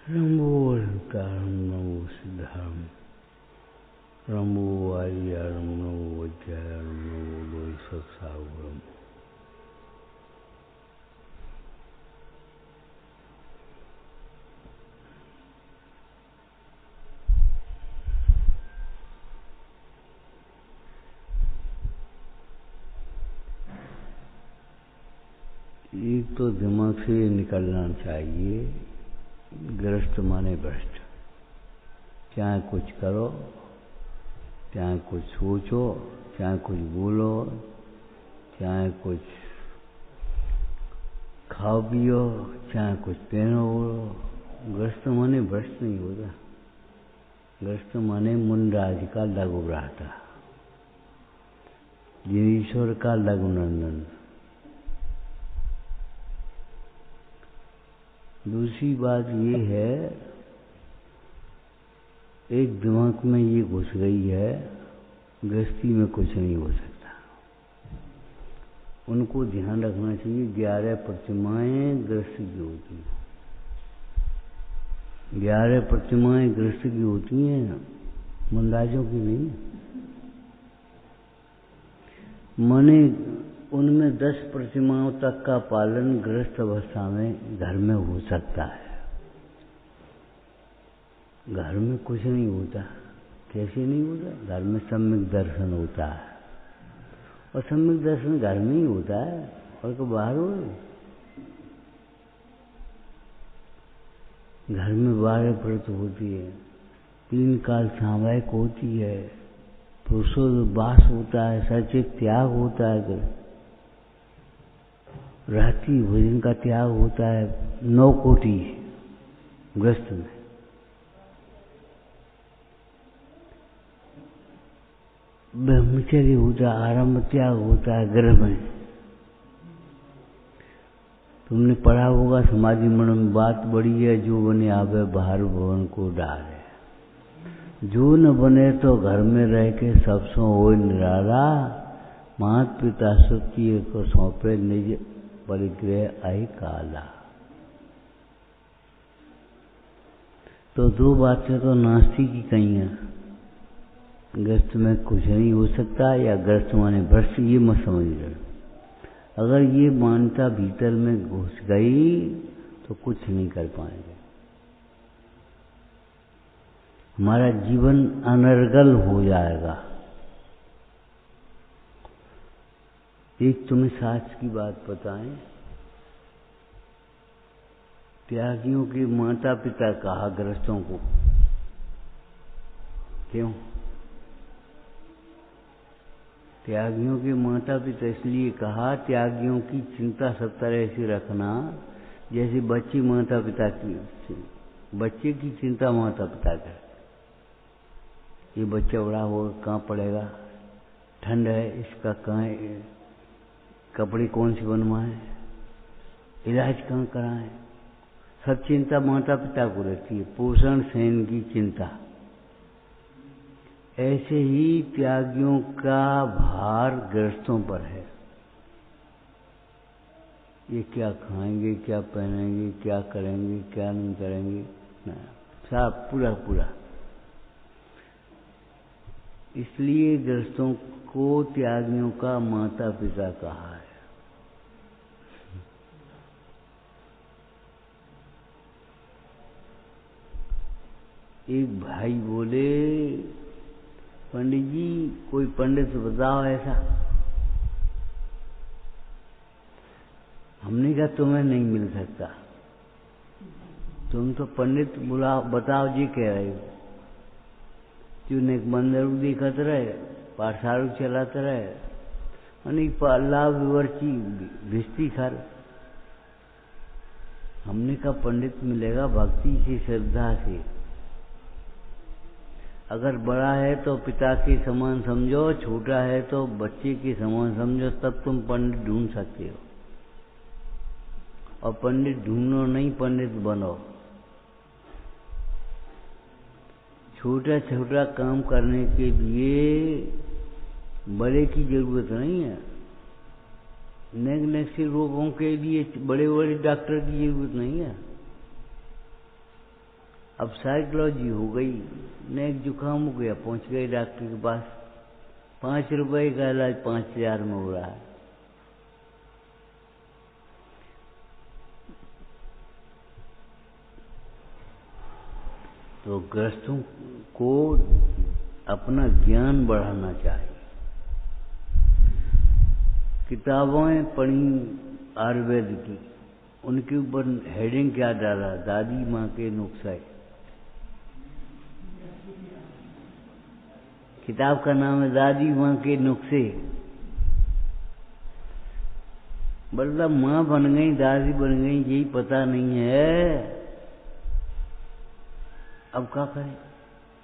रंभो अलंकारं नमो सिद्धारं रंभो आर्यारं नमो वज्रायं नमो लोहितसागरम्। एक तो दिमाग से निकलना चाहिए, ग्रस्त माने भ्रष्ट। चाहे कुछ करो, चाहे कुछ सोचो, चाहे कुछ बोलो, चाहे कुछ खाओ पियो, चाहे कुछ पहनो ओढ़ो, ग्रस्त माने भ्रष्ट नहीं होता। ग्रस्त माने मुंडराज का लघु भ्राता, ईश्वर का लघु नंदन। दूसरी बात ये है, एक दिमाग में ये घुस गई है, गृहस्थी में कुछ नहीं हो सकता। उनको ध्यान रखना चाहिए, 11 प्रतिमाएं गृहस्थ की होती हैं। 11 प्रतिमाएं गृहस्थ की होती हैं, मुंडाजों की नहीं। माने उनमें 10 प्रतिमाओं तक का पालन गृहस्थ अवस्था में घर में हो सकता है। घर में कुछ नहीं होता। कैसे नहीं होता? घर में सम्यक दर्शन होता है, और सम्यक दर्शन घर में ही होता है, और तो बाहर हो। घर में 12 व्रत होती है, 3 काल सामयिक होती है, पुरुषोद्वास होता है, सचेत त्याग होता है, रात्रि भोजन का त्याग होता है, 9 कोटि ग्रस्त में। ब्रह्मचर्य होता है, आरंभ त्याग होता है गृह में। तुमने पढ़ा होगा समाधि मन में बात बड़ी है, जो बने आवे बाहर भवन को डाले। जो न बने तो घर में रह के सबसों हो निराला, मात पिता सुखी को सौंपे निज परिग्रह आई काला। तो 2 बातें तो नास्ती की कही हैं। ग्रस्त में कुछ नहीं हो सकता, या ग्रस्त माने भ्रष्ट, ये मत समझ रहे। अगर ये मान्यता भीतर में घुस गई तो कुछ नहीं कर पाएंगे। हमारा जीवन अनर्गल हो जाएगा। एक तुम्हें साच की बात बताएं, त्यागियों के माता पिता कहा ग्रस्तों को। क्यों? त्यागियों के माता पिता इसलिए कहा, त्यागियों की चिंता सब तरह से रखना, जैसे बच्चे माता पिता की, बच्चे की चिंता माता पिता कर। ये बच्चा बड़ा होगा कहाँ पड़ेगा, ठंड है इसका कहाँ, कपड़े कौन से बनवाएं, इलाज कहाँ कराएं, सब चिंता माता पिता को रहती है। पोषण शयन की चिंता। ऐसे ही त्यागियों का भार ग्रस्तों पर है। ये क्या खाएंगे, क्या पहनेंगे, क्या करेंगे, क्या नहीं करेंगे, सब पूरा पूरा। इसलिए ग्रस्तों को त्यागियों का माता पिता कहा है। एक भाई बोले, पंडित जी कोई पंडित बताओ ऐसा। हमने कहा तुम्हें नहीं मिल सकता, तुम तो पंडित बुलाओ, बताओ जी कह रहे हो। तूने एक मंदिर दिखत रहे, पाठशाला चलाते रहे, अनेक लाभ विवर्ची भिस्ती खर। हमने कहा पंडित मिलेगा भक्ति से, श्रद्धा से। अगर बड़ा है तो पिता के समान समझो, छोटा है तो बच्चे के समान समझो, तब तुम पंडित ढूंढ सकते हो। और पंडित ढूंढो नहीं, पंडित बनो। छोटा छोटा काम करने के लिए बड़े की जरूरत नहीं है। नेक से रोगों के लिए बड़े बड़े डॉक्टर की जरूरत नहीं है। अब साइकोलॉजी हो गई, नेक जुकाम हो गया, पहुंच गए डॉक्टर के पास, 5 रुपए का इलाज 5,000 में हो रहा है। तो गृहस्थों को अपना ज्ञान बढ़ाना चाहिए। किताबें पढ़ी आयुर्वेद की, उनके ऊपर हेडिंग क्या डाला, दादी माँ के नुस्खे। किताब का नाम है दादी माँ के नुस्खे। मतलब माँ बन गई, दादी बन गई, यही पता नहीं है। अब क्या करें?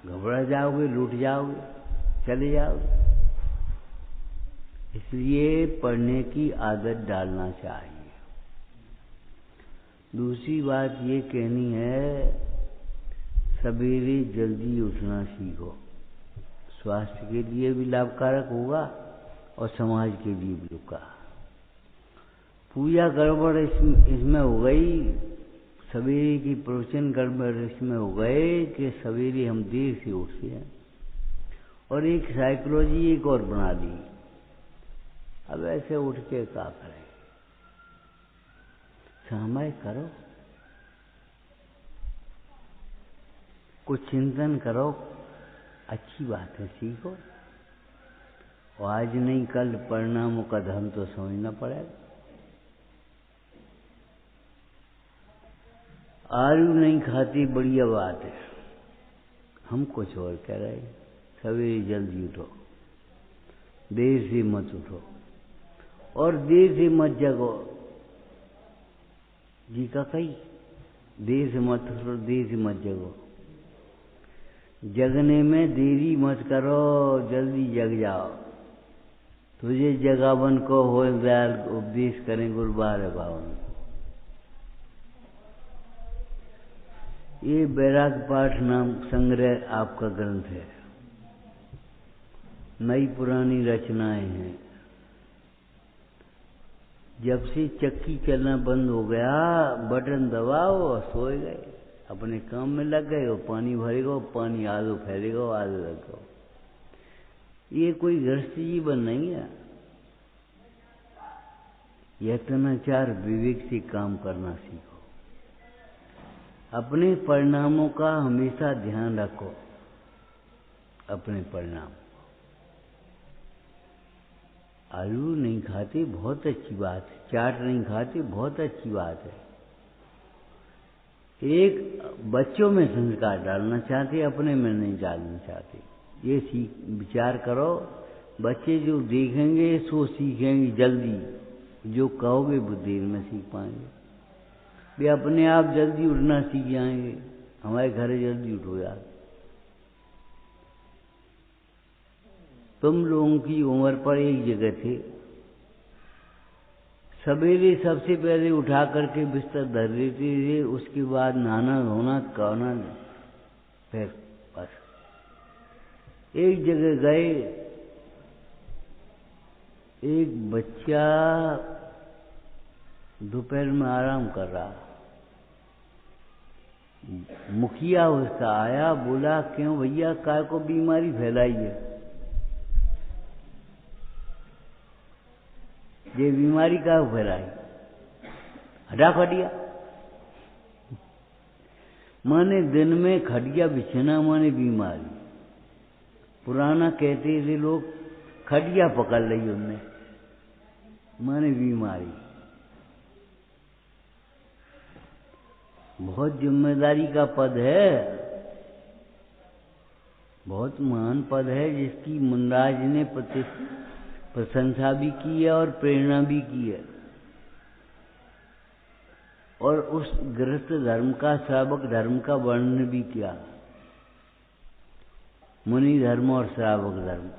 घबरा जाओगे, लूट जाओगे, चले जाओगे। इसलिए पढ़ने की आदत डालना चाहिए। दूसरी बात ये कहनी है, सवेरे जल्दी उठना सीखो। स्वास्थ्य के लिए भी लाभकारक होगा और समाज के लिए भी होगा। पूजा गड़बड़ इसमें हो गई, सवेरे की प्रवचन गड़बड़ इसमें हो गए कि सवेरे हम देर से उठते हैं, और एक साइकोलॉजी एक और बना दी। अब ऐसे उठ के क्या करें? समय करो, कुछ चिंतन करो, अच्छी बात है, सीखो। और आज नहीं कल परिणामों का धर्म तो समझना पड़ेगा। आलू नहीं खाती, बढ़िया बात है, हम कुछ और कह रहे हैं। सवेरे जल्दी उठो, देर से मत उठो और देर से मत जगो। जी का कही, देर से मत उठो, देर से मत जगो। जगने में देरी मत करो, जल्दी जग जाओ। तुझे जगावन को हो दयाल उपदेश करें गुरुबार है बावन। ये बैराग पाठ नाम संग्रह आपका ग्रंथ है। नई पुरानी रचनाएं हैं। जब से चक्की चलना बंद हो गया, बटन दबाओ और सोए गए, अपने काम में लग गए। और पानी भरेगा, पानी आधो फैलेगा, आधो लगेगा। ये कोई गृहस्थ जीवन नहीं है। यत्नाचार विवेक से काम करना सीखो। अपने परिणामों का हमेशा ध्यान रखो। अपने परिणाम, आलू नहीं खाते बहुत अच्छी बात है, चाट नहीं खाते बहुत अच्छी बात है। एक बच्चों में संस्कार डालना चाहते, अपने में नहीं डालना चाहते। ये विचार करो, बच्चे जो देखेंगे सो सीखेंगे जल्दी। जो कहोगे वो देर में सीख पाएंगे। वे अपने आप जल्दी उठना सीख जाएंगे। हमारे घर जल्दी उठो यार। तुम लोगों की उम्र पर एक जगह थे, सवेरे सबसे पहले उठा करके बिस्तर धर देते थे, उसके बाद नहाना धोना खाना, फिर बस। एक जगह गए, एक बच्चा दोपहर में आराम कर रहा। मुखिया उसका आया, बोला क्यों भैया, काय को बीमारी फैलाई है? ये बीमारी का फैलाई? हटा खटिया। माने दिन में खटिया बिछना माने बीमारी। पुराना कहते थे लोग, खटिया पकड़ ली उनने, माने बीमारी। बहुत जिम्मेदारी का पद है, बहुत महान पद है, जिसकी मुनराज ने प्रशंसा भी की है और प्रेरणा भी की है। और उस गृहस्थ धर्म का, श्रावक धर्म का वर्णन भी किया। मुनि धर्म और श्रावक धर्म,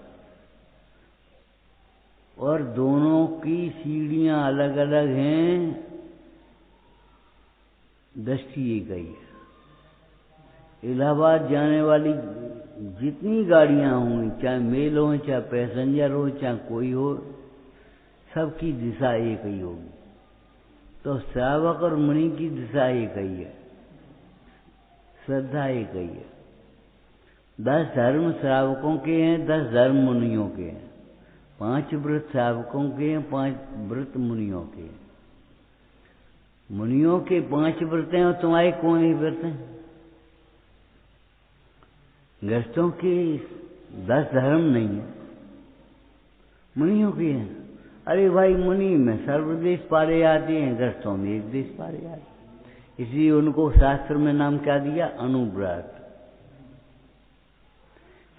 और दोनों की सीढ़ियां अलग अलग हैं, दृष्टि एक ही है। इलाहाबाद जाने वाली जितनी गाड़ियां होंगी, चाहे मेल हो, चाहे पैसेंजर हो, चाहे कोई हो, सबकी दिशा एक ही होगी। तो श्रावक और मुनि की दिशा एक ही है। श्रद्धा एक ही है। 10 धर्म श्रावकों के हैं, 10 धर्म मुनियों के हैं। 5 व्रत श्रावकों के हैं, 5 व्रत मुनियों के हैं। मुनियों के 5 व्रत हैं और तुम्हारे कौन ही व्रत हैं? गृहस्थों के 10 धर्म नहीं है, मुनियों के हैं। अरे भाई, मुनि में सर्वदेश पारे आते हैं, गृहस्थों में एक देश पारे आते, इसलिए उनको शास्त्र में नाम क्या दिया? अनुव्रत।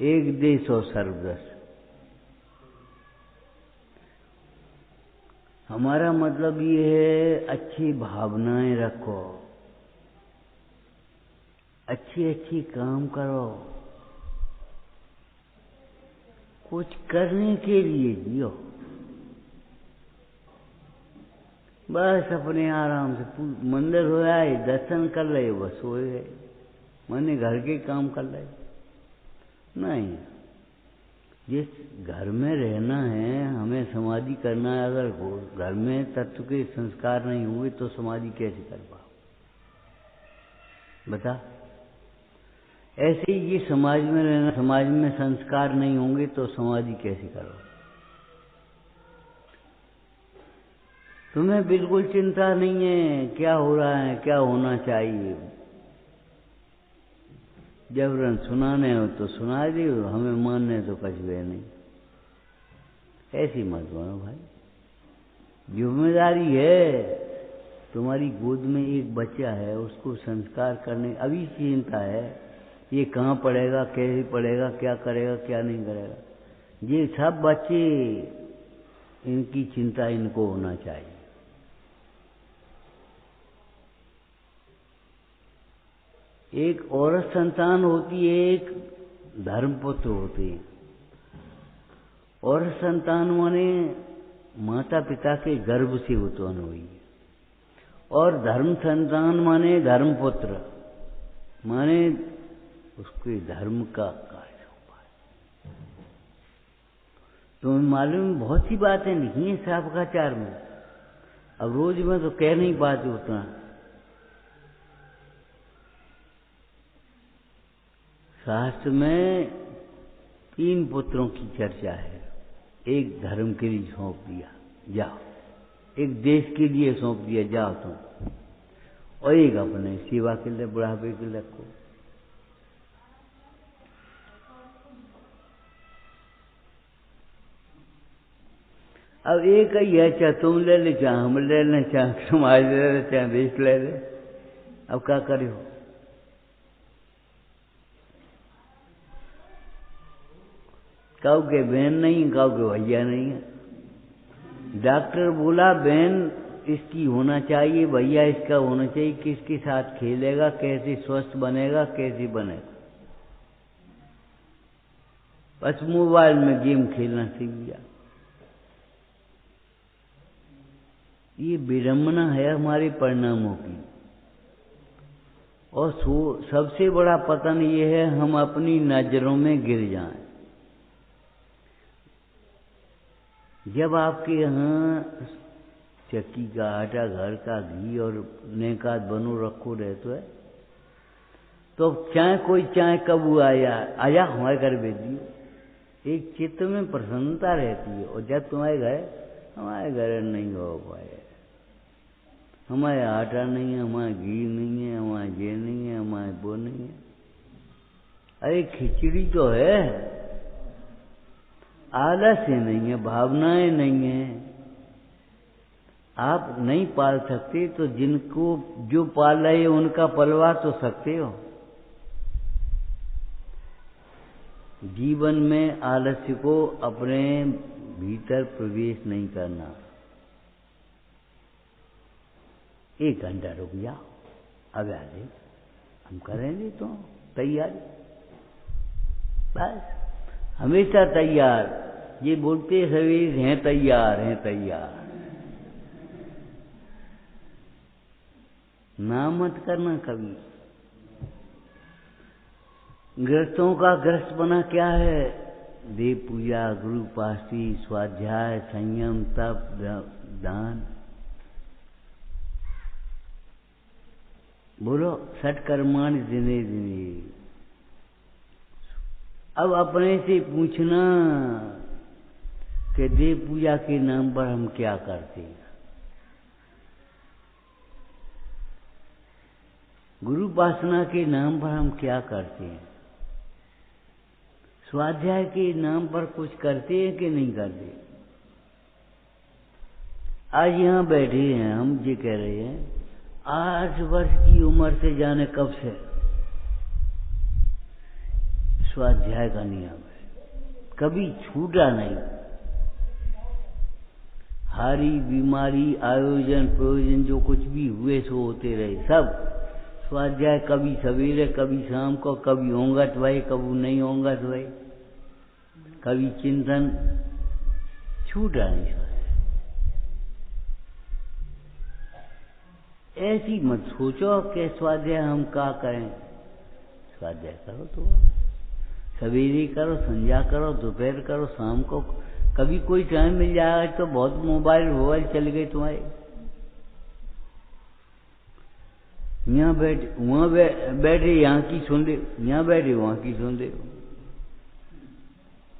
एक देश और सर्वदश। हमारा मतलब ये है अच्छी भावनाएं रखो, अच्छी अच्छी काम करो, कुछ करने के लिए जियो। बस अपने आराम से मंदिर हो आए, दर्शन कर रहे, बस हो गए, मैंने घर के काम कर रहे। नहीं, जिस घर में रहना है, हमें समाधि करना है। अगर घर में तत्व के संस्कार नहीं हुए तो समाधि कैसे कर पाओ? बता। ऐसे ही ये समाज में रहना, समाज में संस्कार नहीं होंगे तो समाधि कैसे करो? तुम्हें बिल्कुल चिंता नहीं है क्या हो रहा है, क्या होना चाहिए। जबरन सुनाने हो तो सुना दियो, हमें मानने तो कुछ भी नहीं। ऐसी मत बनो भाई। जिम्मेदारी है, तुम्हारी गोद में एक बच्चा है, उसको संस्कार करने अभी चिंता है, ये कहाँ पढ़ेगा, कैसे पढ़ेगा, क्या करेगा, क्या नहीं करेगा। ये सब बच्चे, इनकी चिंता इनको होना चाहिए। एक औरत संतान होती है, एक धर्मपुत्र होते हैं। औरत संतान माने माता पिता के गर्भ से उत्पन्न हुई, और धर्म संतान माने धर्मपुत्र, माने उसके धर्म का कार्य हो पाए। तुम्हें मालूम बहुत सी बातें लिखी हैं शास्त्राचार में, अब रोज में तो कह नहीं पाते उतना। शास्त्र में 3 पुत्रों की चर्चा है। एक धर्म के लिए सौंप दिया, जाओ। एक देश के लिए सौंप दिया, जाओ तुम। और एक अपने सेवा के लिए, बुढ़ापे के लिए रखो। अब एक ही है, चाहे तुम ले ले, चाहे हम ले लें, चाहे समाज ले ले, चाहे देश ले ले। अब क्या करो? काऊ के बहन नहीं, काऊ के भैया नहीं है। डॉक्टर बोला बहन इसकी होना चाहिए, भैया इसका होना चाहिए। किसके साथ खेलेगा, कैसे स्वस्थ बनेगा, कैसे बनेगा? बस मोबाइल में गेम खेलना सीख गया। ये विडंबना है हमारे परिणामों की। और सबसे बड़ा पतन ये है, हम अपनी नजरों में गिर जाएं। जब आपके यहाँ चक्की का आटा, घर का घी और नेकात बनो रखो रहते है, तो चाहे कोई चाहे कब आया हमारे घर भेज दियो, एक चित्त में प्रसन्नता रहती है। और जब तुम्हारे घर, हमारे घर नहीं हो पाए, हमारे आटा नहीं है, हमारे घी नहीं है, हमारे ये नहीं है, हमारे वो नहीं है। अरे खिचड़ी तो है, आलस्य नहीं है, भावनाएं नहीं है। आप नहीं पाल सकते तो जिनको जो पाल रहे हैं उनका पलवा तो सकते हो। जीवन में आलस्य को अपने भीतर प्रवेश नहीं करना। 1 घंटा रुक जाओ, अब आ जाए, हम करेंगे तो तैयारी। बस हमेशा तैयार। ये बोलते सभी हैं तैयार, हैं तैयार। ना मत करना कभी। गृहस्थों का गृहस्थ बना क्या है? देव पूजा, गुरु उपासना, स्वाध्याय, संयम, तप, दान। बोलो सत्कर्माणि दिने दिने। अब अपने से पूछना कि देव पूजा के नाम पर हम क्या करते हैं, गुरु उपासना के नाम पर हम क्या करते हैं, स्वाध्याय के नाम पर कुछ करते हैं कि नहीं करते। आज यहाँ बैठे हैं हम ये कह रहे हैं 8 वर्ष की उम्र से जाने कब से स्वाध्याय का नियम है, कभी छूटा नहीं। हारी बीमारी आयोजन प्रयोजन जो कुछ भी हुए सो होते रहे, सब स्वाध्याय कभी सवेरे कभी शाम को, कभी ओंगत भाई कभी नहीं ओंगत भाई, कभी चिंतन, छूटा नहीं स्वाध्याय। ऐसी मत सोचो कि स्वाध्याय हम क्या करें, स्वाध्याय करो तो सवेरे करो, संध्या करो, दोपहर करो, शाम को, कभी कोई टाइम मिल जाएगा तो बहुत मोबाइल चल गए तुम्हारे, यहाँ बैठे वहाँ बैठे यहाँ की सुन रहे, यहाँ बैठे वहाँ की सुन रहे।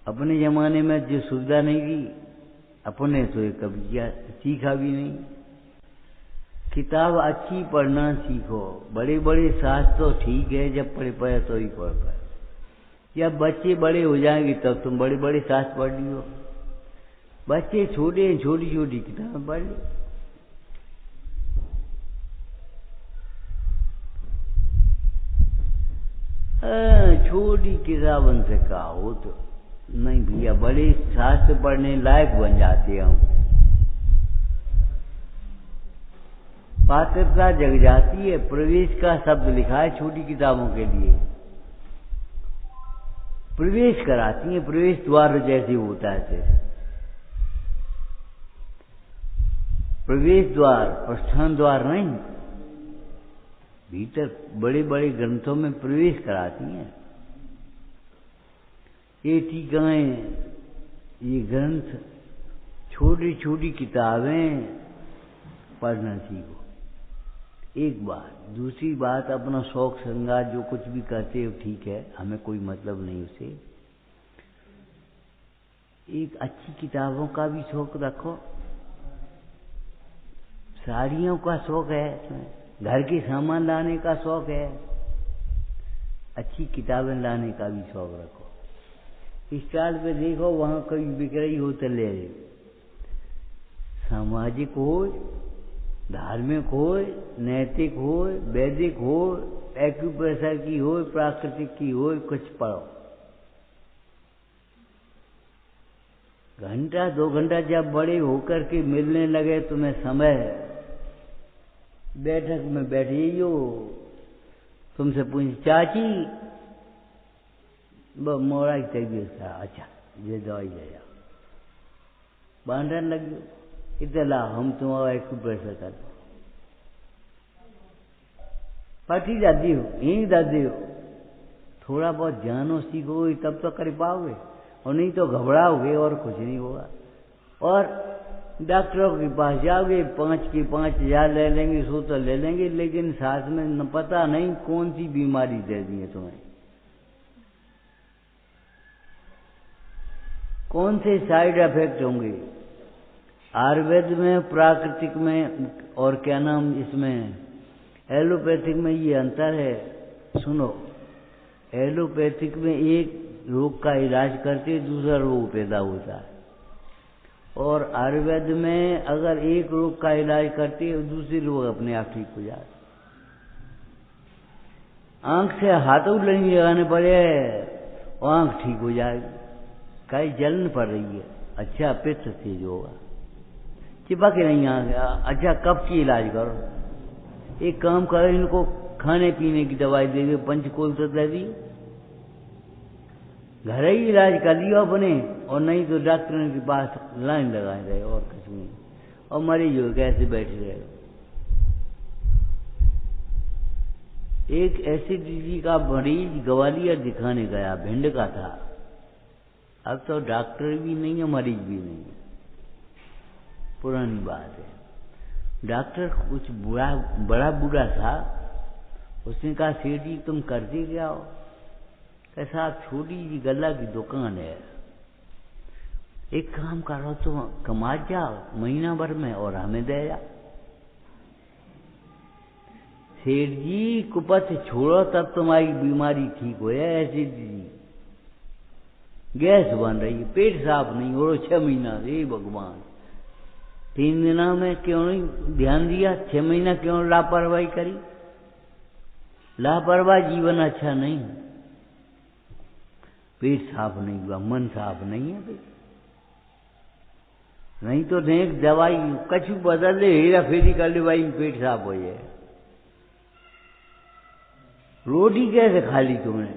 अपने जमाने में जो सुविधा नहीं थी, अपने तो ये कभी सीखा भी नहीं। किताब अच्छी पढ़ना सीखो, बड़े बड़े शास्त्र तो ठीक है, जब पढ़े पढ़े तो ही पढ़ पाए, या बच्चे बड़े हो जाएंगे तब तुम बड़े बड़े शास्त्र पढ़ लियो। बच्चे छोटे छोटी छोटी किताबें पढ़ ली। छोटी किताबन से कहा हो तो नहीं भैया, बड़े शास्त्र पढ़ने लायक बन जाते हैं हम। पात्रता जग जाती है, प्रवेश का शब्द लिखा है छोटी किताबों के लिए, प्रवेश कराती है, प्रवेश द्वार जैसे होता है जैसे प्रवेश द्वार, प्रस्थान द्वार नहीं, भीतर बड़े बड़े ग्रंथों में प्रवेश कराती हैं। ये टीकाएं, ये ग्रंथ, छोटी छोटी किताबें पढ़ना सीखो, एक बात। दूसरी बात, अपना शौक श्रृंगार जो कुछ भी करते हो ठीक है, हमें कोई मतलब नहीं उसे। एक अच्छी किताबों का भी शौक रखो, साड़ियों का शौक है, घर के सामान लाने का शौक है, अच्छी किताबें लाने का भी शौक रखो। स्टॉल पे देखो वहां कोई बिक रही हो तो ले ले, सामाजिक हो, धार्मिक हो, नैतिक हो, वैदिक हो, एक्यूप्रेशर की हो, प्राकृतिक की हो, कुछ पढ़ो। घंटा 2 घंटा जब बड़े होकर के मिलने लगे तुम्हें समय, बैठक में बैठे हो, तुमसे पूछ चाची मोरा की तबीयत था, अच्छा ये दवाई ले जाओ, बांधन लग इतना हम तुम्हारा एक्यूप्रेशर कर पटी दादी हो, यही दादी हो, थोड़ा बहुत जानो सीखो तब तो कर पाओगे, और नहीं तो घबराओगे और कुछ नहीं होगा। और डॉक्टरों के पास जाओगे, 5 के 5,000 ले लेंगे, 100 तो ले लेंगे, लेकिन साथ में न पता नहीं कौन सी बीमारी दे दी है तुम्हें, कौन से साइड इफेक्ट होंगे। आयुर्वेद में, प्राकृतिक में और क्या नाम इसमें एलोपैथिक में ये अंतर है। सुनो, एलोपैथिक में एक रोग का इलाज करते दूसरा रोग पैदा होता है, और आयुर्वेद में अगर एक रोग का इलाज करते दूसरी रोग अपने आप ठीक हो जाते। आंख से हाथों नहीं लगाने पड़े और आंख ठीक हो जाएगी। कहीं जलन पड़ रही है, अच्छा पित्त तेज होगा, चिपक नहीं आ, अच्छा कफ की इलाज करो। एक काम करो, इनको खाने पीने की दवाई दे दो, पंचकोल तो दे दी, घर ही इलाज कर लियो अपने, और नहीं तो डॉक्टर के पास लाइन लगाए रहे और कुछ नहीं, और मरीज हो कैसे बैठे रहे। एक एसिडिटी का मरीज ग्वालियर दिखाने गया, भिंड का था, अब तो डॉक्टर भी नहीं है, मरीज भी नहीं है, पुरानी बात है। डॉक्टर कुछ बड़ा बूढ़ा था, उसने कहा सेठ जी तुम करते क्या हो? कैसा छोटी जी गल्ला की दुकान है, एक काम करो तुम कमा जाओ महीना भर में और हमें दे जाओ। सेठ जी कुपथ छोड़ो तब तुम्हारी बीमारी ठीक हो जाए। एसिडिटी गैस बन रही है, पेट साफ नहीं हो रहा 6 महीना से। भगवान 3 दिनों में क्यों नहीं ध्यान दिया? 6 महीना क्यों लापरवाही करी? लापरवाह जीवन अच्छा नहीं। पेट साफ नहीं हुआ, मन साफ नहीं है पेट। नहीं तो नेक दवाई कछु बदल दे, हेरा फेरी कर ले भाई पेट साफ हो जाए। रोटी कैसे खा ली तुमने?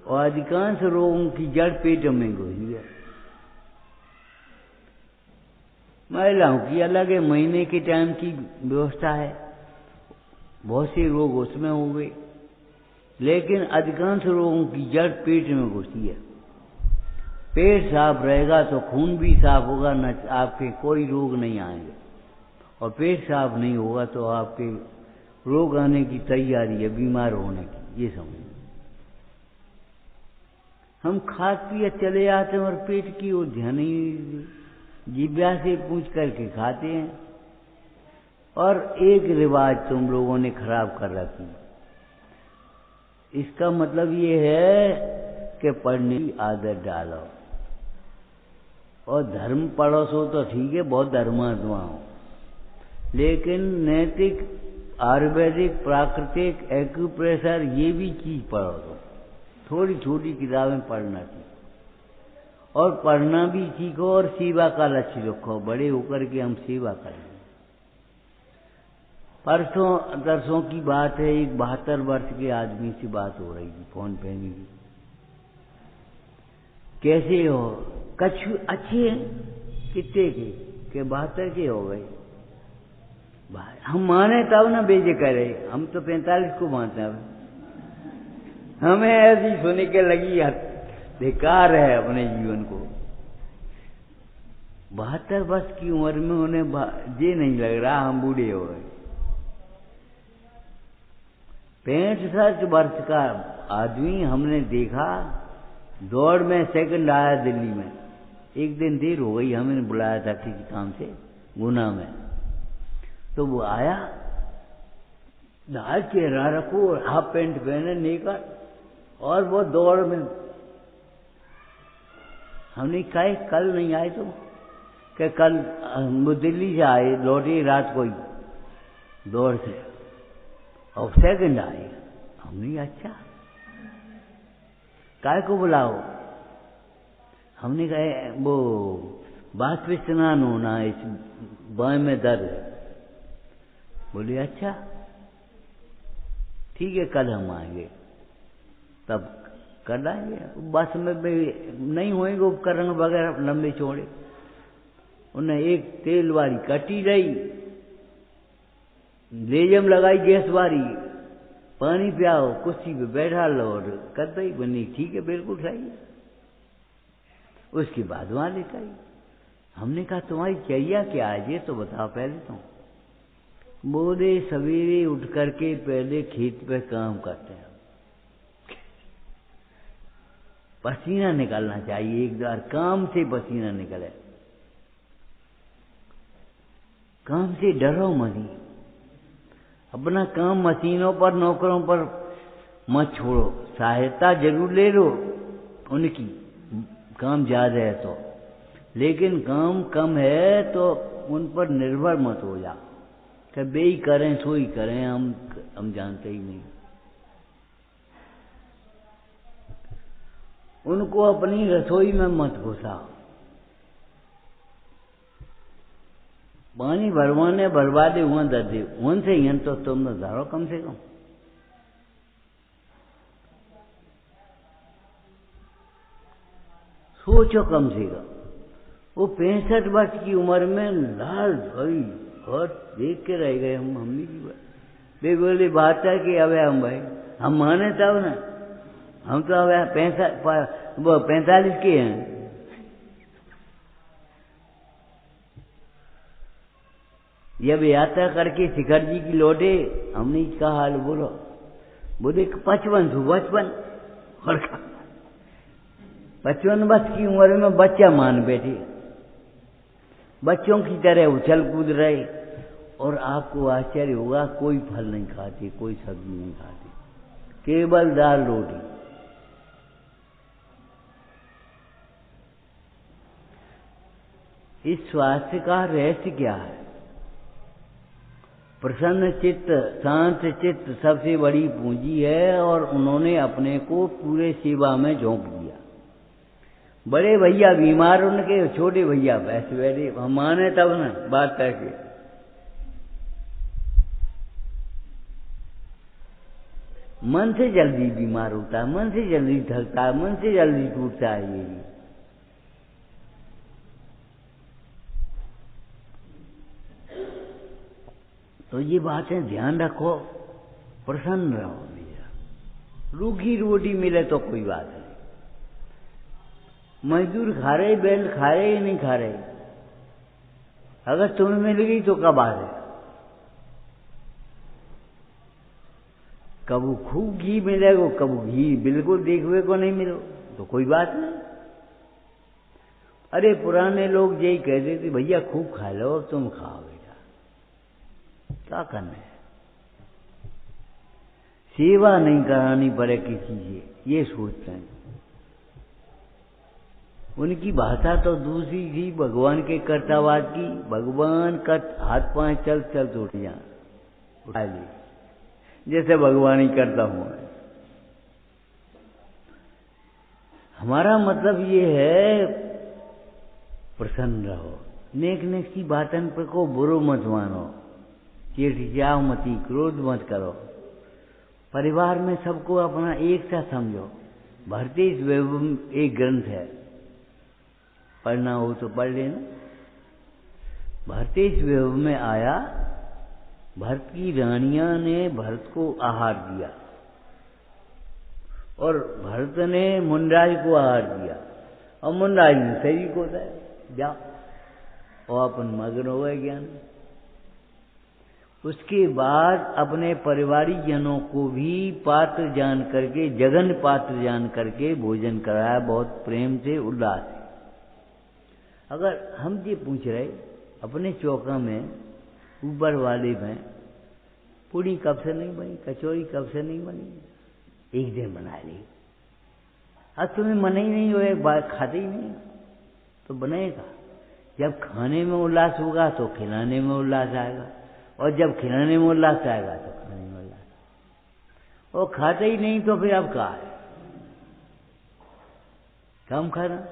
और अधिकांश रोगों की जड़ पेट में घुसी है। महिलाओं की अलग है, महीने के टाइम की व्यवस्था है, बहुत से रोग उसमें हो गए, लेकिन अधिकांश रोगों की जड़ पेट में घुसी है। पेट साफ रहेगा तो खून भी साफ होगा, न आपके कोई रोग नहीं आएंगे। और पेट साफ नहीं होगा तो आपके रोग आने की तैयारी है, बीमार होने की। ये समझ हम खा पिए चले जाते हैं और पेट की ओर ध्यान ही जिब्या से पूछ करके खाते हैं। और एक रिवाज तुम लोगों ने खराब कर रखी। इसका मतलब ये है कि पढ़ने की आदत डालो और धर्म पढ़ो सो तो ठीक है, बहुत धर्मात्मा हो, लेकिन नैतिक, आयुर्वेदिक, प्राकृतिक, एक्यूप्रेशर ये भी चीज पढ़ो। तो थोड़ी छोटी किताबें पढ़ना चाहिए और पढ़ना भी सीखो और सेवा का लक्ष्य रखो, बड़े होकर के हम सेवा करें। परसों तरसों की बात है, एक 72 वर्ष के आदमी से बात हो रही थी फोन पे मेरी। कैसे हो? कछु अच्छे हैं। कितने के 72 के हो गए। हम माने तब ना बेजे करे, हम तो 45 को मानते हैं। हमें ऐसी सुन के लगी बेकार है अपने जीवन को। 72 वर्ष की उम्र में उन्हें ये नहीं लग रहा हम बूढ़े हो गए। 65 वर्ष का आदमी हमने देखा, दौड़ में सेकंड आया दिल्ली में। एक दिन देर हो गई, हमने बुलाया था किसी काम से गुना में, तो वो आया, दाल चेहरा रखो, हाफ पैंट पहने, नेकर, और वो दौड़ में। हमने कहा कल नहीं आए तुम? कि कल वो दिल्ली से आए, लौटे रात को ही दौड़ से, और सेकंड आए। हमने अच्छा, काय को बुलाओ? हमने कहा वो बाष्प स्नान होना है, इस बाएं में दर्द है। बोले अच्छा ठीक है, कल हम आएंगे, तब कर लाएंगे। बस में नहीं होएंगे उपकरण वगैरह लंबे चौड़े। उन्हें एक तेल वाली कटी रही, लेजम लगाई गैस वाली, पानी पियाओ, कुर्सी पे बैठा लो और कर दई बनी। ठीक है, बिल्कुल सही है। उसके बाद वहां लेकर आई। हमने कहा तुम्हारी चाहिए क्या है, ये तो बताओ पहले। तो बोले सवेरे उठ करके पहले खेत पे काम करते हैं, पसीना निकलना चाहिए, एक बार काम से पसीना निकले। काम से डरो मत, अपना काम मशीनों पर, नौकरों पर मत छोड़ो। सहायता जरूर ले लो उनकी, काम ज्यादा है तो, लेकिन काम कम है तो उन पर निर्भर मत हो जा कि वे ही करें सो ही करें, हम जानते ही नहीं। उनको अपनी रसोई में मत घुसाओ। पानी भरवाने बर्बादे हुआ दर्दे उनसे ही तो तुम न धारो कम से कम। सोचो कम से कम। वो 65 वर्ष की उम्र में लाल भाई और देख के रह गए हम। मम्मी की बात बोली बात है कि अब हम भाई हम माने तब ना, हम तो अब 45 के हैं। जब यात्रा करके शिखर जी की लौटे, हमने इसका हाल बोलो, बोले 55 थू 55 और 55 वर्ष की उम्र में बच्चा मान बैठे, बच्चों की तरह उछल कूद रहे। और आपको आश्चर्य होगा, कोई फल नहीं खाते, कोई सब्जी नहीं खाते, केवल दाल रोटी। इस स्वास्थ्य का रहस्य क्या है? प्रसन्न चित्त, शांत चित्त सबसे बड़ी पूंजी है, और उन्होंने अपने को पूरे सेवा में झोंक दिया। बड़े भैया बीमार, उनके छोटे भैया वैसे बैठे, हम माने तब ना बात करके। मन से जल्दी बीमार होता है, मन से जल्दी थकता है, मन से जल्दी टूटता है। ये तो ये बातें ध्यान रखो, प्रसन्न रहो। मेरा रूखी रोटी मिले तो कोई बात नहीं, मजदूर खा रहे, बैल खा रहे या नहीं खा रहे, अगर तुम्हें मिल गई तो कब आ रहे। कबू खूब घी मिलेगा, कबू घी बिल्कुल देखने को नहीं मिलो तो कोई बात नहीं। अरे पुराने लोग यही कहते थे, भैया खूब खा लो और तुम खाओ बेटा, क्या करना है, सेवा नहीं करानी पड़े किसी से, ये सोचते हैं। उनकी भाषा तो दूसरी थी, भगवान के कर्तावाद की। भगवान का हाथ पांव चल चल तो उठ जा, उठा ली, जैसे भगवान ही करता हूं। हमारा मतलब ये है, प्रसन्न रहो, नेक नेक सी बातन पर को बुरो मत मानो, चिड़चिड़ाओ मती, क्रोध मत करो, परिवार में सबको अपना एक सा समझो। भारतीय वैभव एक ग्रंथ है, पढ़ना हो तो पढ़ लेना। भारतीय वैभव में आया, भरत की रानियां ने भरत को आहार दिया और भरत ने मुंडराज को आहार दिया, और मुंडराज ने शरीर को दिया, और अपन मग्न हो गए ज्ञान। उसके बाद अपने परिवारिक जनों को भी पात्र जान करके, जघन पात्र जान करके भोजन कराया, बहुत प्रेम से, उल्लास से। अगर हम ये पूछ रहे अपने चौका में, ऊपर वाले में, पूड़ी कब से नहीं बनी, कचौरी कब से नहीं बनी, एक दिन बना ली, अब तुम्हें मन ही नहीं हो, एक बार खाते ही नहीं तो बनेगा। जब खाने में उल्लास होगा तो खिलाने में उल्लास आएगा, और जब खिलाने में उल्लास आएगा तो खाने में उल्लास। और खाते ही नहीं तो फिर अब कहा है, कम खाना।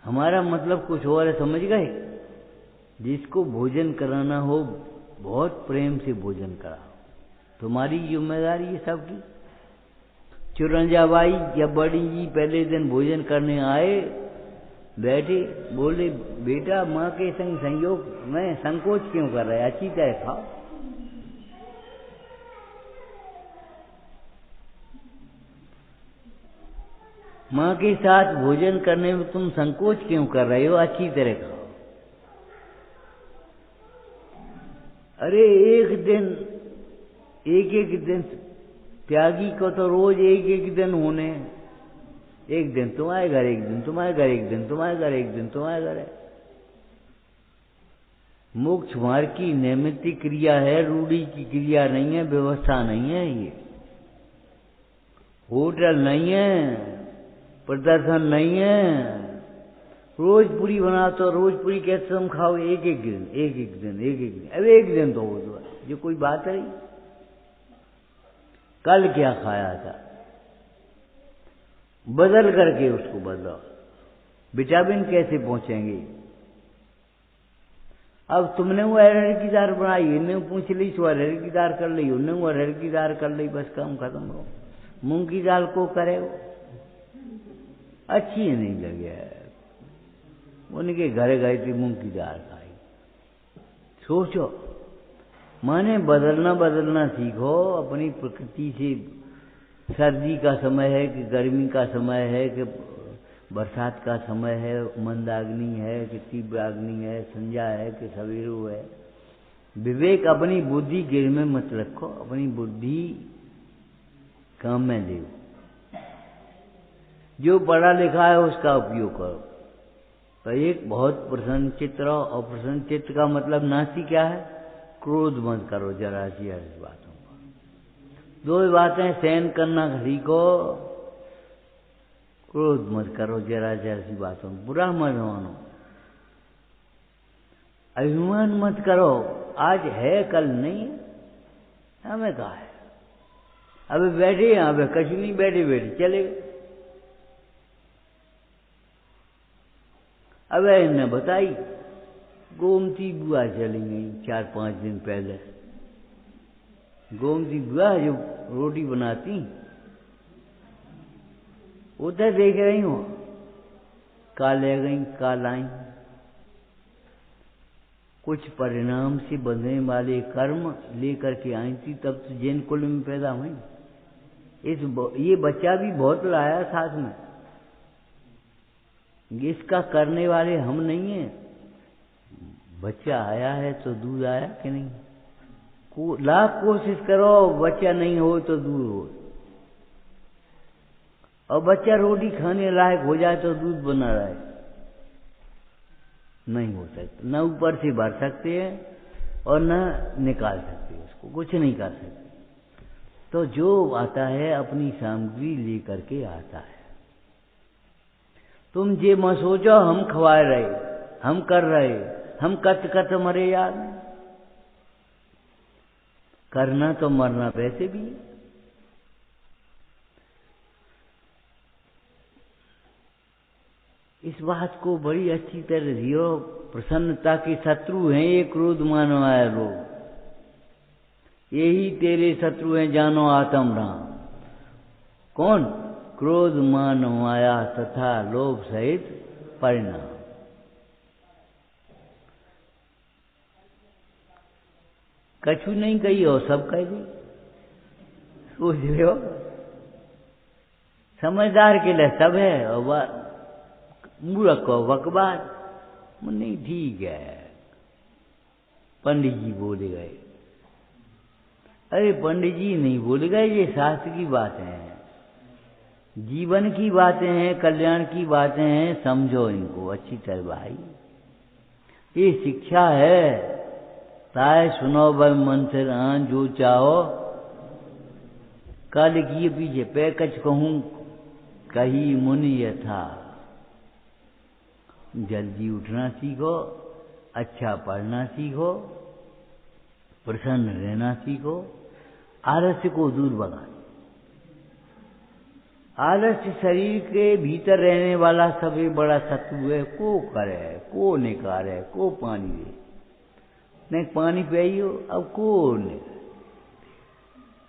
हमारा मतलब कुछ और है, समझ गए? जिसको भोजन कराना हो, बहुत प्रेम से भोजन कराओ, तुम्हारी जिम्मेदारी है सबकी। चुरंजाबाई जब बड़ी जी पहले दिन भोजन करने आए, बैठे, बोले बेटा माँ के संग संयोग में संकोच क्यों कर रहे, अच्छी तरह खाओ। माँ के साथ भोजन करने में तुम संकोच क्यों कर रहे हो, अच्छी तरह खाओ। अरे एक दिन, एक दिन त्यागी को तो रोज एक दिन होने, एक दिन तुम्हारे घर, एक दिन तुम्हारे घर, एक दिन तुम्हारे घर, एक दिन तुम्हारे घर है। मोक्ष मार्ग की नैमित्तिक क्रिया है, रूढ़ी की क्रिया नहीं है, व्यवस्था नहीं है, ये होटल नहीं है, प्रदर्शन नहीं है। रोज पूरी बना तो रोज पूरी कैसे तुम खाओ, एक दिन, एक दिन। अब एक दिन तो हो तो ये कोई बात है? कल क्या खाया था, बदल करके उसको बदलो। विटामिन कैसे पहुंचेंगे? अब तुमने वो अरहर की दाल बनाई, इन्हें पूछ ली, तो अरहर की दाल कर ली, उन्हें वो अरहर की दाल कर ली, बस काम खत्म हो। मूंग की दाल को करे, अच्छी नहीं लगे, उनके घर गए थे, मूंग की दाल खाई। सोचो, माने बदलना सीखो अपनी प्रकृति से। सर्दी का समय है कि गर्मी का समय है कि बरसात का समय है, मंदाग्नि है कि तीव्राग्नि है, संध्या है कि सवेरू है। विवेक अपनी बुद्धि गिर में मत रखो, अपनी बुद्धि काम में दे। जो पढ़ा लिखा है उसका उपयोग करो। तो एक बहुत प्रसन्न चित्त रहो, और प्रसन्न चित्त का मतलब नास्ती क्या है? क्रोध मत करो जरा सी ऐसी बातों का। दो बातें सहन करना सीखो, क्रोध मत करो जरा सी ऐसी बातों में, बुरा मत मानो, अभिमान मत करो। आज है कल नहीं, हमें कहा है। अबे बैठे यहाँ पे कहीं नहीं, बैठे बैठे चले गए। अब इन्हें बताई गोमती बुआ चली गई 4-5 दिन पहले। गोमती बुआ जो रोटी बनाती, उधर देख रही हूँ, काले गई काल आई। कुछ परिणाम से बंधने वाले कर्म लेकर के आई थी, तब तो जैन कुल में पैदा हुई। ये बच्चा भी बहुत लाया साथ में, इसका करने वाले हम नहीं हैं। बच्चा आया है तो दूध आया कि नहीं? लाख कोशिश करो, बच्चा नहीं हो तो दूध हो। और बच्चा रोटी खाने लायक हो जाए तो दूध बना रहा है, नहीं हो सकता। न ऊपर से भर सकते हैं और न निकाल सकते, उसको कुछ नहीं कर सकते। तो जो आता है अपनी सामग्री लेकर के आता है। तुम ये मत सोचो हम खवा रहे, हम कर रहे, हम कत मरे यार। करना तो मरना वैसे भी है। इस बात को बड़ी अच्छी तरह जियो। प्रसन्नता के शत्रु हैं ये क्रोधमान माया लोग, यही तेरे शत्रु हैं जानो आत्म राम। कौन? क्रोध मान माया तथा लोभ सहित परिणाम। कछु नहीं कही हो, सब कह दी। सोच रहे हो समझदार के लिए सब है, और मूर्ख को वकबार नहीं। ठीक है, पंडित जी बोले गए। अरे पंडित जी नहीं बोले गए, ये शास्त्र की बातें हैं, जीवन की बातें हैं, कल्याण की बातें हैं। समझो इनको अच्छी तरह भाई, ये शिक्षा है। ताय सुनो भाई मन से आन जो चाहो, कल किए पीछे पैकच कहूं कही मुनि यथा। जल्दी उठना सीखो, अच्छा पढ़ना सीखो, प्रसन्न रहना सीखो, आलस्य को दूर भगाओ। आलस्य शरीर के भीतर रहने वाला सबसे बड़ा शत्रु है। को करे, को निकारे, को पानी दे। नहीं पानी पियो, अब को नहीं,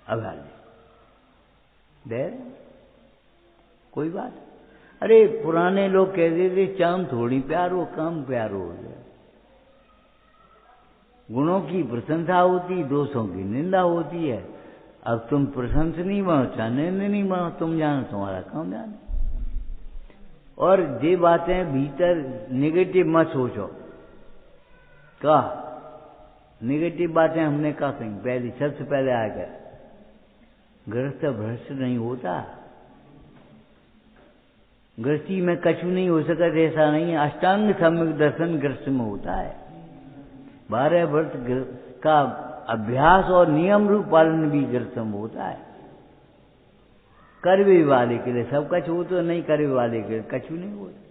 अब दे कोई बात। अरे पुराने लोग कहते थे चाम थोड़ी प्यारो, काम प्यारो हो जाए। गुणों की प्रशंसा होती, दोषों की निंदा होती है। अब तुम प्रशंसनीय बनो, चाहे नहीं बनो, तुम जानो, तुम्हारा काम जानो। और ये बातें भीतर नेगेटिव मत सोचो। कहा नेगेटिव बातें हमने कहा कहीं पहले, सबसे पहले आ गया। गृहस्थ भ्रष्ट नहीं होता, गृहस्थी में कछु नहीं हो सका, ऐसा नहीं है। अष्टांग सम्यक दर्शन गृहस्थ में होता है। 12 वर्ष का अभ्यास और नियम रूप पालन भी गृहस्थ में होता है। करवे वाले के लिए सब कछु हो, तो नहीं करवे वाले के लिए कछु नहीं होता।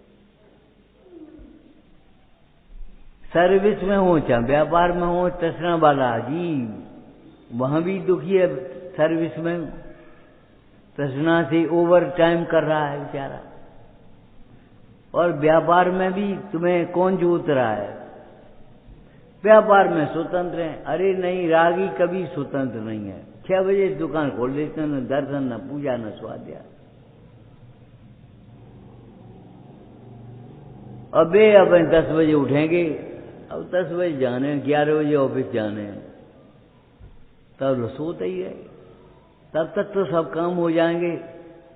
सर्विस में हो चाहे व्यापार में हो, तृष्णा वाला जी वहां भी दुखी है। सर्विस में तृष्णा से ओवर टाइम कर रहा है बेचारा। और व्यापार में भी तुम्हें कौन जोत रहा है? व्यापार में स्वतंत्र है। अरे नहीं, रागी कभी स्वतंत्र नहीं है। 6 बजे दुकान खोल देते हैं, न दर्शन, न पूजा, न स्वाध्याय। अबे अब 10 बजे उठेंगे, अब 10 बजे जाने, 11 बजे ऑफिस जाने, तब सोते ही रहे। तब तक तो सब काम हो जाएंगे,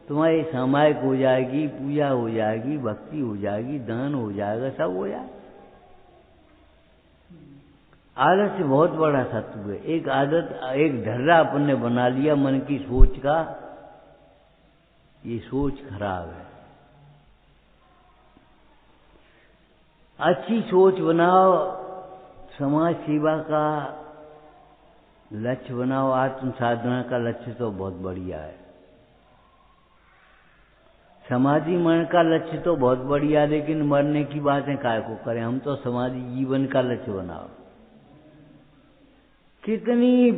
तुम्हारी सामायिक हो जाएगी, पूजा हो जाएगी, भक्ति हो जाएगी, दान हो जाएगा, सब हो जाएगा। आलस्य बहुत बड़ा शत्रु है। एक आदत, एक ढर्रा अपन ने बना लिया मन की सोच का, ये सोच खराब है। अच्छी सोच बनाओ, समाज सेवा का लक्ष्य बनाओ, आत्म साधना का लक्ष्य तो बहुत बढ़िया है। समाधि मरण का लक्ष्य तो बहुत बढ़िया, लेकिन मरने की बातें काय को करें, हम तो समाधि जीवन का लक्ष्य बनाओ। कितनी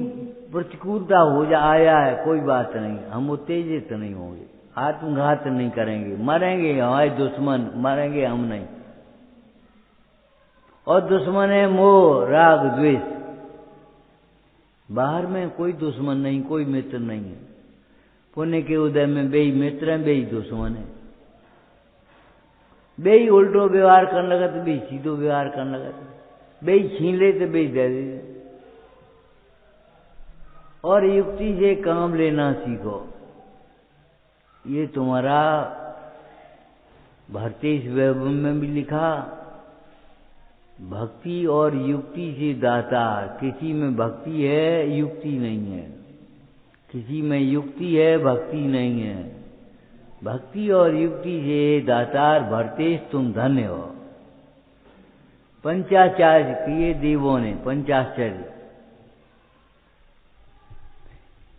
प्रतिकूलता हो आया है, कोई बात नहीं, हम उत्तेजित नहीं होंगे, आत्मघात नहीं करेंगे, मरेंगे हमारे दुश्मन, मरेंगे हम नहीं। और दुश्मन है मोह, राग, द्वेष। बाहर में कोई दुश्मन नहीं, कोई मित्र नहीं है। पुण्य के उदय में बेई मित्र हैं, बेई दुश्मन है। बेई उल्टो व्यवहार करने लगा तो बेई सीधो व्यवहार करने लगा, बेई छीन ले तो बेई दे दे। और युक्ति से काम लेना सीखो। ये तुम्हारा भारतीय वैभव में भी लिखा, भक्ति और युक्ति से दाता। किसी में भक्ति है, युक्ति नहीं है, किसी में युक्ति है, भक्ति नहीं है। भक्ति और युक्ति से दातार भरतेश तुम धन्य हो। पंचाचार्य किए देवों ने, पंचाश्चर्य।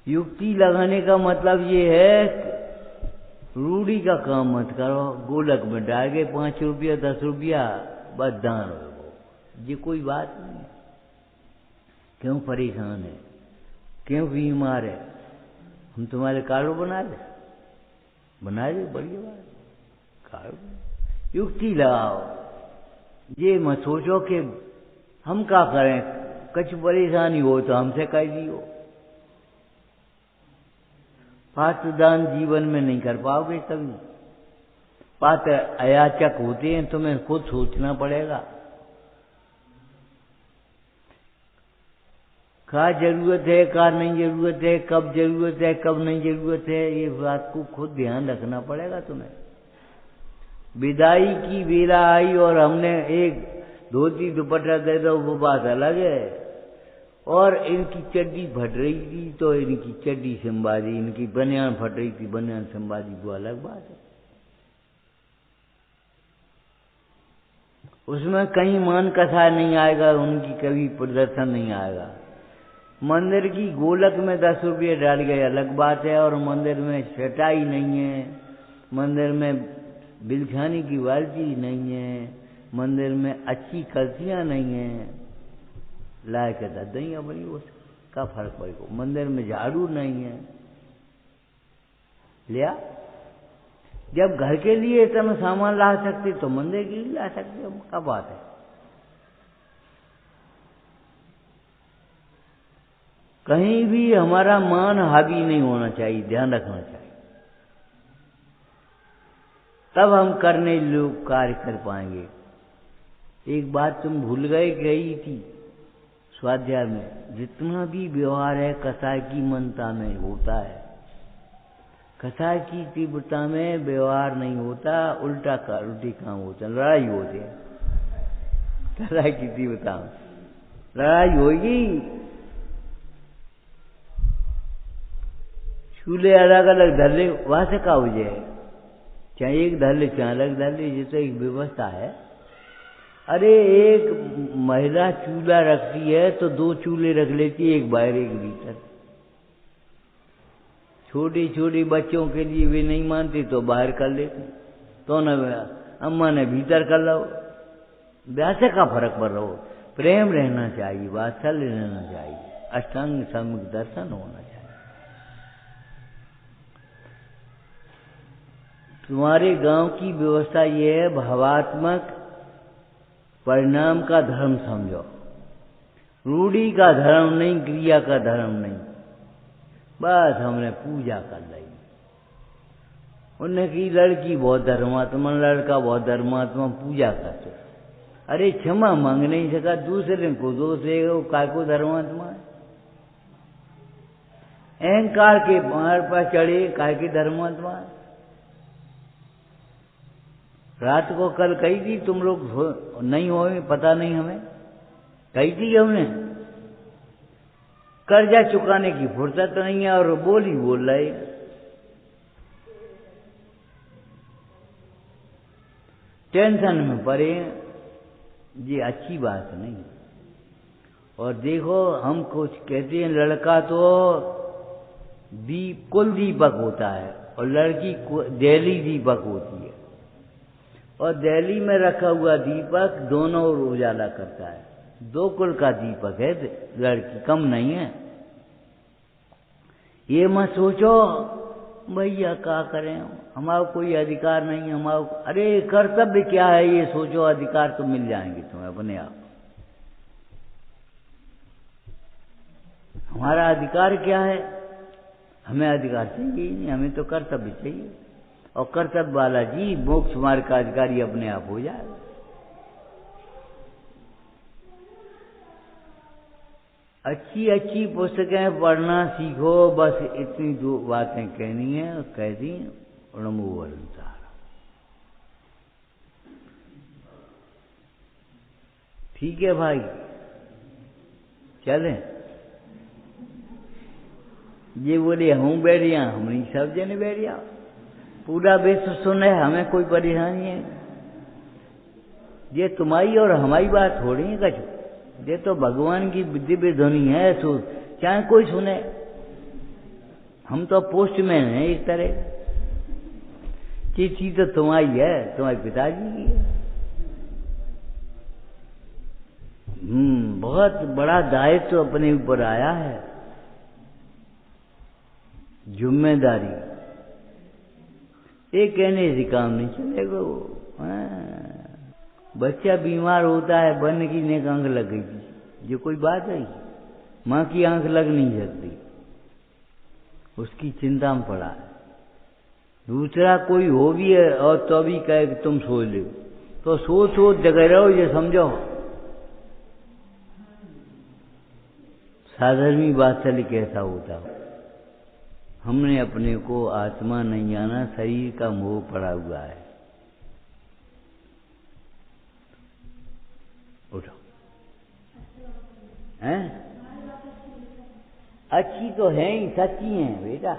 युक्ति लगाने का मतलब ये है, रूढ़ी का काम मत करो। गोलक में डाल के 5 रुपया 10 रुपया बस दान हो, ये कोई बात नहीं है। क्यों परेशान है, क्यों बीमार है, हम तुम्हारे कार्ड बना दे, बना दे, बढ़िया बात, कार्ड। युक्ति लगाओ, ये मत सोचो कि हम क्या करें, कुछ परेशानी हो तो हमसे कह दियो। पात्र दान जीवन में नहीं कर पाओगे कभी। पात्र अयाचक होते हैं, तुम्हें खुद सोचना पड़ेगा क्या जरूरत है, क्या नहीं जरूरत है, कब जरूरत है, कब नहीं जरूरत है, ये बात को खुद ध्यान रखना पड़ेगा तुम्हें। विदाई की बेला आई और हमने एक धोती दुपट्टा दे दो, वो बात अलग है। और इनकी चड्डी फट रही थी तो इनकी चड्डी संभाली, इनकी बनियान फट रही थी, बनियान संभाली, वो अलग बात है। उसमें कहीं मान कथा नहीं आएगा, उनकी कभी प्रदर्शन नहीं आएगा। मंदिर की गोलक में 10 रुपये डाल गए अलग बात है, और मंदिर में चटाई नहीं है, मंदिर में बिलखानी की बाल्टी नहीं है, मंदिर में अच्छी कलसियां नहीं है, लाए के दही अपनी, उसका फर्क पड़ेगा। मंदिर में झाड़ू नहीं है, लिया। जब घर के लिए इतना सामान ला सकते तो मंदिर के लिए ला सकते, अब क्या बात है। कहीं भी हमारा मान हावी नहीं होना चाहिए, ध्यान रखना चाहिए, तब हम करने लोग कार्य कर पाएंगे। एक बात तुम भूल गए, गई थी स्वाध्याय में, जितना भी व्यवहार है कसाय की मनता में होता है। कसाय की तीव्रता में व्यवहार नहीं होता, उल्टा उल्टी काम होता है, लड़ाई होती है। कसाय की तीव्रता में लड़ाई होगी। चूल्हे अलग अलग धर ले, वहां से का हो जाए, चाहे एक धर ले चाहे अलग धर ले, ये तो एक व्यवस्था है। अरे एक महिला चूल्हा रखती है तो 2 चूल्हे रख लेती है, एक बाहर एक भीतर। छोटे छोटे बच्चों के लिए वे नहीं मानती तो बाहर कर लेती, तो न अम्मा ने भीतर कर लो। वैसे का फर्क पड़ रहा हो, प्रेम रहना चाहिए, वात्सल्य रहना चाहिए, अष्टांग सम्यक दर्शन होना चाहिए। तुम्हारे गांव की व्यवस्था ये है, भावात्मक परिणाम का धर्म समझो, रूढ़ी का धर्म नहीं, क्रिया का धर्म नहीं। बस हमने पूजा कर ली। उन्हें की लड़की बहुत धर्मात्मा, लड़का बहुत धर्मात्मा, पूजा करते। अरे क्षमा मांग नहीं सका, दूसरे को दोष देगा, वो काय को धर्मात्मा है। अहंकार के मार पर चढ़े, काय के धर्मात्मा है। रात को कल कही थी, तुम लोग नहीं हो, पता नहीं हमें, कही थी हमने। कर्जा चुकाने की फुर्सत नहीं है और बोल रहे हैं। टेंशन में पड़े हैं, ये अच्छी बात नहीं। और देखो, हम कुछ कहते हैं, लड़का तो कुल दीपक होता है और लड़की देली दीपक होती है, और देली में रखा हुआ दीपक दोनों ओर उजाला करता है। दो कुल का दीपक है लड़की, कम नहीं है। ये मत सोचो भैया क्या करें, हमारा कोई अधिकार नहीं, हमारा अरे कर्तव्य क्या है ये सोचो, अधिकार तो मिल जाएंगे तुम्हें अपने आप। हमारा अधिकार क्या है? हमें अधिकार चाहिए ही नहीं, हमें तो कर्तव्य चाहिए। और कर्तव्य वाला जी मोक्ष मार्ग का अधिकारी अपने आप हो जाएगा। अच्छी अच्छी पुस्तकें पढ़ना सीखो, बस इतनी दो बातें कहनी है, कह दी। नमो वरुणसार। ठीक है भाई, चलें। ये बोले हम बैठिया, हम नहीं सब जने बैठिया, पूरा विश्व सुने, हमें कोई परेशानी है। ये तुम्हारी और हमारी बात हो रही है कछु, ये तो भगवान की दिव्य ध्वनि है, सो चाहे कोई सुने। हम तो पोस्टमैन हैं एक तरह, चिट्ठी तो तुम्हारी है, तुम्हारे पिताजी की है। बहुत बड़ा दायित्व तो अपने ऊपर आया है, जिम्मेदारी। ये कहने से काम नहीं चलेगा। बच्चा बीमार होता है, बनने की नेक आंख लग गई थी, ये कोई बात है? माँ की आंख लग नहीं सकती, उसकी चिंता में पड़ा है। दूसरा कोई हो भी है और तो भी कहे कि तुम सो लो, तो सो जगह रहो, ये समझो। साधारण बात चली कैसा होता हो। हमने अपने को आत्मा नहीं जाना, शरीर का मोह पड़ा हुआ है। उठो, हैं? अच्छी तो है ही, सच्ची है बेटा।